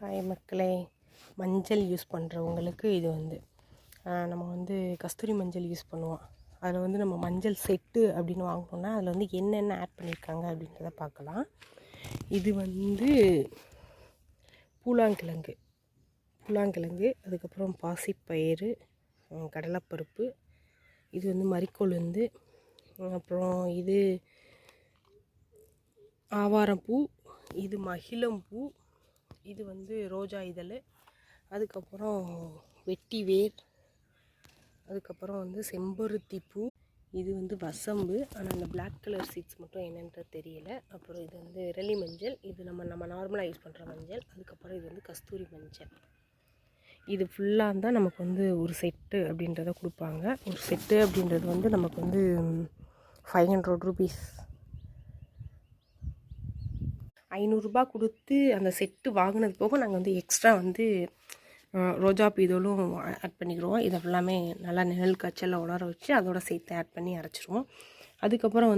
Hi மக்களே, மஞ்சள் use பண்ணுறவங்களுக்கு இது நம்ம கஸ்தூரி மஞ்சள் யூஸ் பண்ணுவோம். அதில் நம்ம மஞ்சள் செட்டு அப்படின்னு வாங்கினோன்னா அதில் என்னென்ன ஆட் பண்ணியிருக்காங்க அப்படின்றத பார்க்கலாம். இது பூலாங்கிழங்கு, அதுக்கப்புறம் பாசிப்பயிறு, கடலைப்பருப்பு, இது மரிக்கொழுந்து, அப்புறம் இது ஆவாரம்பூ, இது மகிழம்பூ, இது ரோஜா இதழ், அதுக்கப்புறம் வெட்டி வேர், அதுக்கப்புறம் செம்பருத்தி பூ, இது வசம்பு. ஆனால் அந்த பிளாக் கலர் சீட்ஸ் மட்டும் என்னென்றது தெரியல. அப்புறம் இது இரளி மஞ்சள், இது நம்ம நார்மலாக யூஸ் பண்ணுற மஞ்சள். அதுக்கப்புறம் இது கஸ்தூரி மஞ்சள். இது ஃபுல்லாக தான் நமக்கு ஒரு செட்டு அப்படின்றத கொடுப்பாங்க. ஒரு செட்டு அப்படின்றது நமக்கு 500 ரூபீஸ், 500 ரூபா கொடுத்து அந்த செட்டு வாங்கினது போக நாங்கள் எக்ஸ்ட்ரா ரோஜா இதழும் ஆட் பண்ணிக்கிறோம். இதை ஃபுல்லாமே நல்லா நிழல் காய்ச்சலில் உலர வச்சு அதோட சேர்த்து ஆட் பண்ணி அரைச்சிருவோம். அதுக்கப்புறம்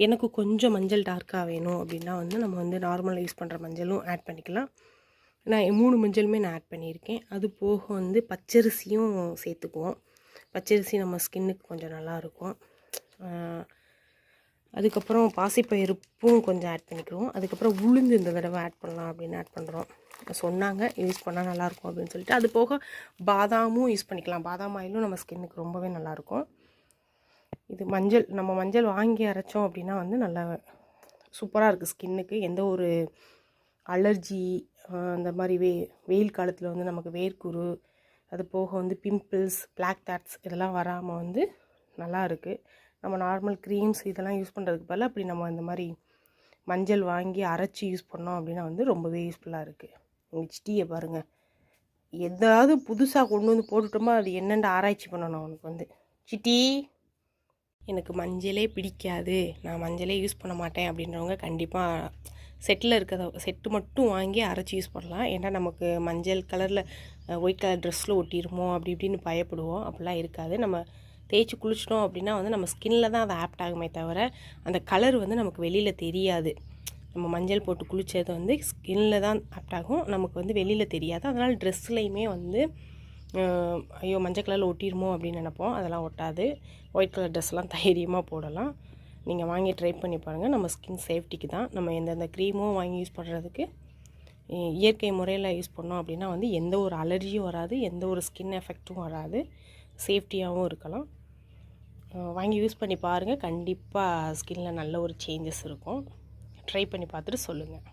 எனக்கு கொஞ்சம் மஞ்சள் டார்க்காக வேணும் அப்படின்னா நம்ம நார்மலாக யூஸ் பண்ணுற மஞ்சளும் ஆட் பண்ணிக்கலாம். நான் 3 மஞ்சளுமே நான் ஆட் பண்ணியிருக்கேன். அது போக பச்சரிசியும் சேர்த்துக்குவோம். பச்சரிசி நம்ம ஸ்கின்னுக்கு கொஞ்சம் நல்லாயிருக்கும். அதுக்கப்புறம் பாசிப்பயிருப்பும் கொஞ்சம் ஆட் பண்ணிக்கிறோம். அதுக்கப்புறம் உளுந்து இந்த தடவை ஆட் பண்ணலாம் அப்படின்னு ஆட் பண்ணுறோம். சொன்னாங்க யூஸ் பண்ணால் நல்லாயிருக்கும் அப்படின்னு சொல்லிட்டு. அது போக பாதாமும் யூஸ் பண்ணிக்கலாம். பாதாம் ஆயிலும் நம்ம ஸ்கின்னுக்கு ரொம்பவே நல்லாயிருக்கும். இது நம்ம மஞ்சள் வாங்கி அரைச்சோம் அப்படின்னா நல்லா சூப்பராக இருக்குது ஸ்கின்னுக்கு. எந்த ஒரு அலர்ஜி அந்த மாதிரி வெயில் காலத்தில் நமக்கு வேர்க்குரு, அது போக பிம்பிள்ஸ், பிளாக் டாட்ஸ் இதெல்லாம் வராமல் நல்லா இருக்குது. நம்ம நார்மல் க்ரீம்ஸ் இதெல்லாம் யூஸ் பண்ணுறதுக்கு பதிலாக அப்படி நம்ம இந்த மாதிரி மஞ்சள் வாங்கி அரைச்சி யூஸ் பண்ணோம் அப்படின்னா ரொம்பவே யூஸ்ஃபுல்லாக இருக்குது. உங்கள் சிட்டியை பாருங்கள், எதாவது புதுசாக கொண்டு போட்டுட்டோமா அது என்னென்னு ஆராய்ச்சி பண்ணணும். அவனுக்கு சிட்டி எனக்கு மஞ்சளே பிடிக்காது, நான் மஞ்சளே யூஸ் பண்ண மாட்டேன் அப்படின்றவங்க கண்டிப்பாக செட்டில் செட்டு மட்டும் வாங்கி அரைச்சி யூஸ் பண்ணலாம். ஏன்னா நமக்கு மஞ்சள் கலரில் ஒயிட் கலர் ட்ரெஸ்ஸில் ஒட்டிடுமோ அப்படி இப்படின்னு பயப்படுவோம். அப்படிலாம் இருக்காது. நம்ம தேய்ச்சி குளிச்சிட்டோம் அப்படின்னா நம்ம ஸ்கின்னில் தான் அது ஆப்ட் ஆகுமே தவிர அந்த கலர் நமக்கு வெளியில் தெரியாது. நம்ம மஞ்சள் போட்டு குளித்தது ஸ்கின்னில் தான் ஆப்ட் ஆகும், நமக்கு வெளியில் தெரியாது. அதனால் ட்ரெஸ்லையுமே ஐயோ மஞ்சள் கலரில் ஒட்டிடுமோ அப்படின்னு நினைப்போம். அதெல்லாம் ஒட்டாது. ஒயிட் கலர் ட்ரெஸ்லாம் தைரியமாக போடலாம். நீங்கள் வாங்கி ட்ரை பண்ணி பாருங்கள். நம்ம ஸ்கின் சேஃப்டிக்கு தான். நம்ம எந்தெந்த க்ரீமும் வாங்கி யூஸ் பண்ணுறதுக்கு இயற்கை முறையில் யூஸ் பண்ணோம் அப்படின்னா எந்த ஒரு அலர்ஜியும் வராது, எந்த ஒரு ஸ்கின் எஃபெக்ட்டும் வராது, சேஃப்டியாகவும் இருக்கலாம். வாங்கி யூஸ் பண்ணி பாருங்கள். கண்டிப்பாக ஸ்கின்னில் நல்ல ஒரு சேஞ்சஸ் இருக்கும். ட்ரை பண்ணி பார்த்துட்டு சொல்லுங்கள்.